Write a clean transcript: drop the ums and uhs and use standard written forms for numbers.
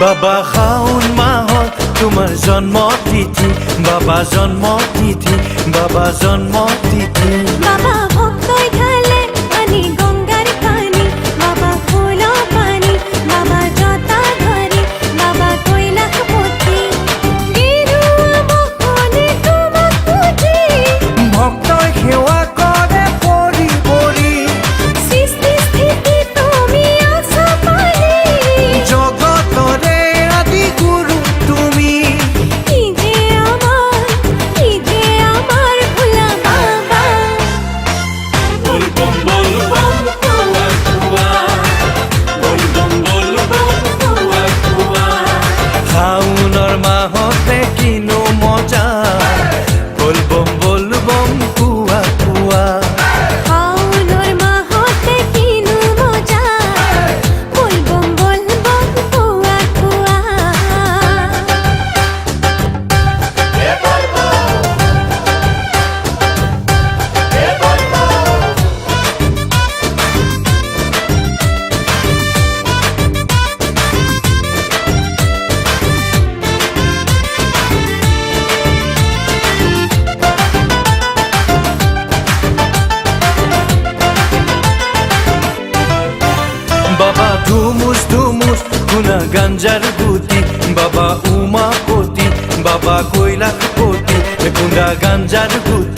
বাবা শাওন মাহত তোমাৰ জন্ম তিথি, বাবা জন্ম তিথি, বাবা জন্ম তিথি। বাবা ভক্তই ঢালে পানী গঙ্গার পানি, বাবা ফুল পানি, বাবা জটা ধরে, বাবা কৈলাসপতি। গেৰুৱা বসনে তোমাক পুজি, ভক্তই সেৱা কৰে পৰি পৰি, সৃষ্টি স্থিতি তুমি আছা পালি। জগতৰে আদি গুৰু তুমি। কি যে আমার ভোলা বাবা। বল বম বল বম কুয়া কুয়া, বল বম বল বম কুয়া কুয়া। শাওনৰ মাহতে কিনো মজা, বল বম কুৱা কুৱা। শাওনৰ মাহতে কিনো মজা, বল বম কুয়া কুয়া। বাবা ধুমুস ধুমুস শুনা গাঞ্জার গুটি, বাবা উমাপতি, বাবা কৈলাসপতি, গুনা গাঞ্জার গুটি।